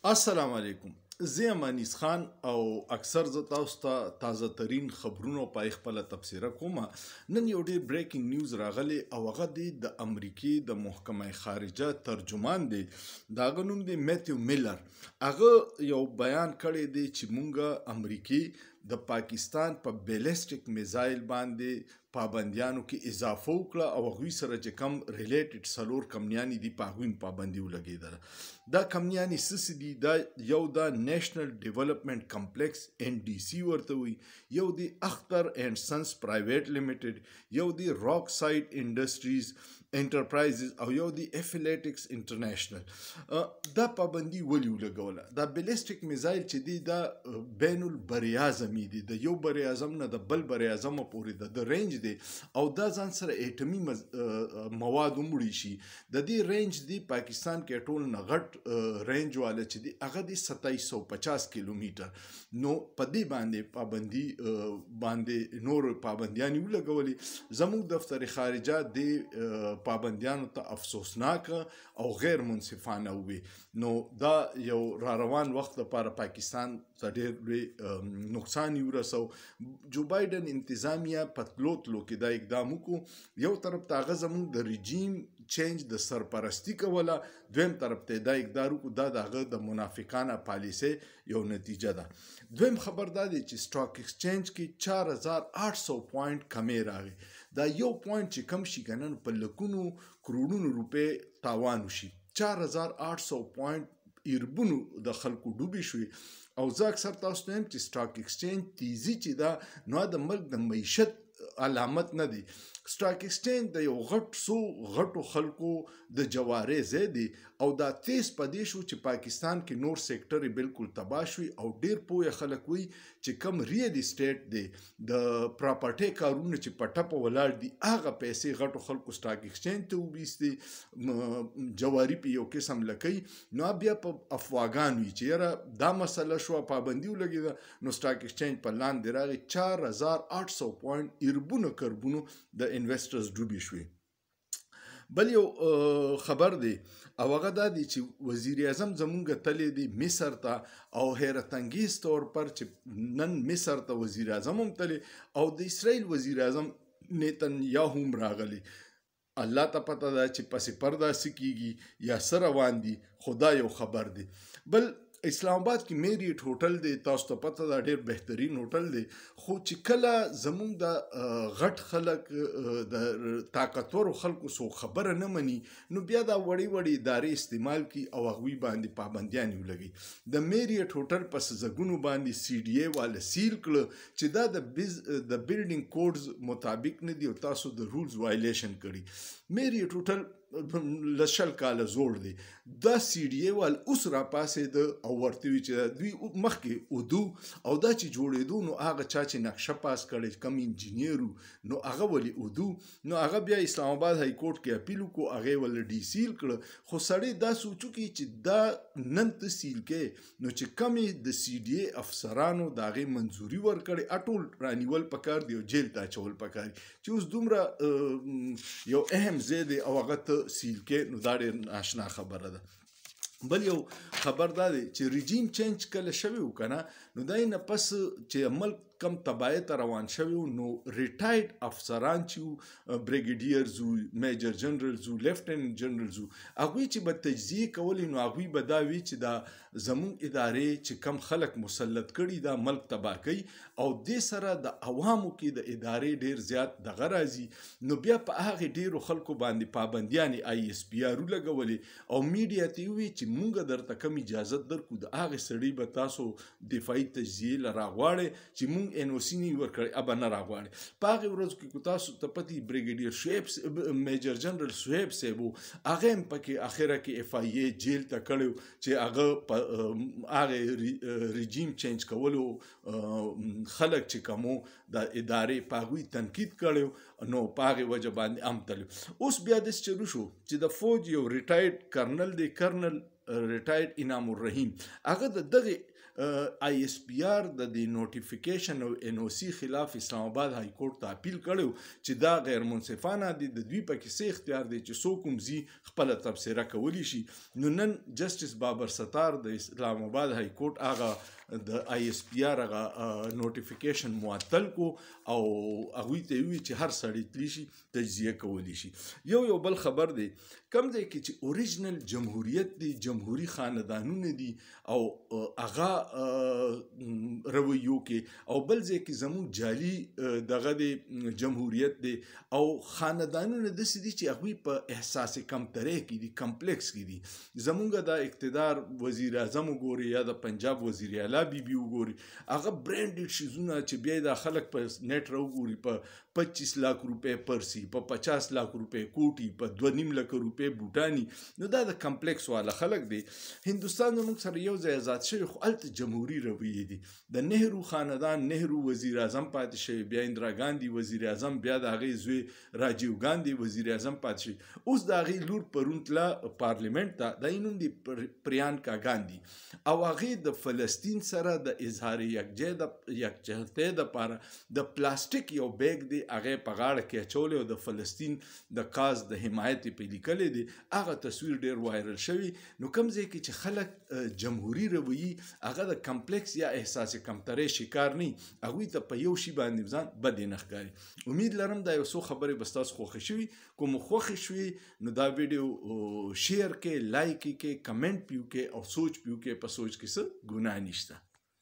السلام علیکم. زه یم انیس خان او اکثر زه تاسو ته تازه ترین خبرونه په خپله تبصره کوم. نن یو ډېر بریکینګ نیوز راغلی او هغه دی د امریکې د محکمه خارجه ترجمان دی، د هغه نوم دی میتیو میلر. هغه یو بیان کړی دی چې مونږ امریکې د پاکستان په بیلسټیک میزایل باندې پابندیانو کې اضافه وکړه او هغوی سره چې کم ریلیټډ څلور کمپنیانې دي په هغوی پابندي ولګېدله. دا کمپنیانې څه دي؟ دا یو د نیشنل ډیولپمنٹ کمپلیکس NDC ورته وي، یو دی اختر اینڈ سنس پرایویټ لیمیټډ، یو دی راک ساید انډسټریز انټرپرایزز او یو دی افیلیټکس انټرنیشنل. دا پابندي ولې ولګوله؟ دا بیلسټیک میزایل چې دی دا بین البریاعظمي دی، د یو بریاعظم نه د بل بریاعظمه پورې د رینج دی او دا ځان سره ایټمي مواد هم وړي شي. د دې رینج دی پاکستان کې ټول نه غټ رینج والا چې دی هغه دی 2750 کیلومیټر. نو په دې باندې پابندي باندې نور پابندیانې ولګولې. زموږ دفتر خارجه د پابندیانو ته افسوسناک او غیر منصفانه وي. نو دا یو را روان وخت لپاره پاکستان ته ډېر لوی نقصان یې ورسو. جو بایډن انتظامیه په تلو کې دا اقدام وکړو. یو طرف ته هغه زموږ د رژیم چینج د سرپرستی کوله، دویم طرف ته دا اقدار وکړو. دا د هغه د منافقانه پالیسۍ یو نتیجه ده. دویم خبر دا دی چې سټاک ایکسچینج کې 4800 پوینټ کمې راغی. دا یو پوینټ چې کم شي کنه په لکونو کروڑونو روپۍ تاوان وشي. 4800 پوینټ ایربونو د خلکو ډوبې شوي. او زه اکثر تاسو ته وایم چې سټاک ایکسچینج تیزی چې دا نو د ملک د معیشت علامت نه دی. سټاک ایکسچینج د یو غټو خلکو د جوارې ځای دی او دا تیز په دې شو چې پاکستان کې نور سیکټر بالکل تباه شوي او ډیر پوه خلک وي چې کم ریل اسټیټ دی د پراپرټي کارونه چې په ټپه ولاړ دي هغه پیسې غټو خلکو سټاک ایکسچینج ته وبیستي، جواري په یو قسم لکۍ. نو بیا په افواګان وي چې یاره دا مسله شو پابندي ولګېده نو سټاک ایکسچینج په لاندې راغی. 4800 پوینټ ایربونو کربونو د انویسټرز ډوبې شوي. بل یو خبر دی او هغه دا دی چې وزیر اعظم زمونږ تللی دی مصر ته او حیرت انګیز طور پر چې نن مصر ته وزیر اعظم هم تللی او د اسرائیل وزیر اعظم نیتنیاهو هم راغلی. الله ته پته ده چې پس پرده څه کیږي یا څه روان دي، خو دا یو خبر دی. بل اسلام آباد کې میریټ هوټل دی، تاسو ته پته ده ډېر بهترین هوټل دی. خو چې کله زمونږ د غټ خلک د طاقتورو خلکو څوک خبره نه مني نو بیا دا وړې ادارې استعمال کړي او هغوی باندې پابندیانې ولګي. د میریټ هوټل په زګونو باندې CDA والا سیل کړه چې دا د بلډینګ کوډز مطابق نه دی او تاسو د رولز وایلیشن کړي. میریټ هوټل لشل کاله زوړ دی. دا CDA وال اوس را پاسېده او ورته وي چې دوی مخکې اردو او دا چې جوړېدو نو هغه چا چې نقشه پاس کړی کم انجینیر نو هغه ولې اردو نو هغه بیا اسلام آباد های کورټ کې اپیل وکړو، هغې ولې ډي سیل کړه. خو سړی دا سوچ وکړي چې دا نن ته سیل کې نو چې کمې د CDA افسرانو د هغې منظوري ورکړې ټول رانیول پکار دی او جیل ته اچول پکار دي چې اوس دومره یو اهم ځای دی او هغه ته سیل کې نو دا ډېر ناشنا خبره ده. بل یو خبر دا دی چې رژیم چینج کله شوی و کنه نو دا نه پس چې ملک کم تباہی ته روان شوی نو ریټایرډ افسران چې بریګیډیرز وو، میجر جنرالز وو، لیفټننټ جنرالز وو، هغوی چې به تجزیه کولې نو هغوی به دا وي چې دا زموږ ادارې چې کم خلک مسلط کړي دا ملک تباه کوي او دې سره د عوامو کې د ادارې ډیر زیات دغه راځي. نو بیا په هغې ډیرو خلکو باندې پابندیانې ISPR ولګولې او میډیا ته وویل چې مونږ درته کم اجازت درکړو د هغې سړي به تاسو دفاعي تجزیې له راغواړئ چې مونږ NOC نه یې ورکړی ابه نه راغواړئ. په هغې ورځو کې تاسو ته پتې بریګیډیر شعیب میجر جنرال شعیب صاحب و هغه هم پکې اخره کې FIA جیل ته کړی چې هغه په هغې رژیم چینج کولو خلک چې کومو د ادارې په هغوی تنقید کړی نو په هغې وجه باندې هم تللی. اوس بیا داسې چلو شو چې د فوج یو ریټایرډ کرنل دی، کرنل ریټایرډ انعام الرحیم هغه د دغه آی اس پی آر د نوټیفیکیشن او ان او سی خلاف اسلام آباد های کورټ ته اپیل کړو چې دا غیر منصفانه دي د دوی پکې څه اختیار دی چې څوک هم زی خپل تبصره کولی شي نو نن جسټس بابر ستار د اسلام آباد های کورټ هغه د آی اس پی آر هغه نوټیفیکیشن معطل کو او هغوی ته وی چې هر سړی تلی شي تجزیه کولی شي یو بل خبر دی کم دی کې چې اوریجنل جمهوریت دی جمهوری خاندانونه دي او هغه رویو کې او بل ځای کې زموږ جعلي دغه د جمهوریت دی او خاندانونه داسې دي چې هغوی په احساس کمترۍ کې دي کمپلیکس کې دي زموږ د اقتدار وزیر اعظم وګوري یا د پنجاب وزیر اعلی بی وګوري هغه برانډډ شیزونه چې بیا د خلک په نیټ راوګوري په 25 लाख रुपए परसी په 50 लाख रुपए کوټي په 2.5 لک روپے بوټانی نو دا د کمپلیکس والا خلک دی هندستان موږ سره یو ځای آزاد شوی خو الته جمهوریت رویه دي د نهرو خاندان نهرو وزیر اعظم پاتې شوی بیا اندرا ګاندی وزیر اعظم بیا د هغې زوی راجیو ګاندی وزیر اعظم پاتې شوی اوس د هغې لور پرونتله پارلیمنت ته د نوم دی پریانکا ګاندی او هغې د فلسطین سره د اظهار یکجهتۍ دپاره د پلاستیک یو بیگ دی هغه په غاړه کې اچولی او د فلسطین د کاز د حمایت یې پې لیکلی دی هغه تصویر ډېر وایرل شوی نو کوم ځای کې چې خلک جمهوري رویي هغه د کمپلیکس یا احساس کمترۍ شکار نه هغوی ته په یو شي باندې ځان بدې نه ښکاري امید لرم دا یو څو خبرې به ستاسو خوښې شوي کوم خوښې شوي نو دا ویډیو شیر کې لایک کې کمنټ پیو کې او سوچ پیو کې په سوچ کې څه ګناه نشته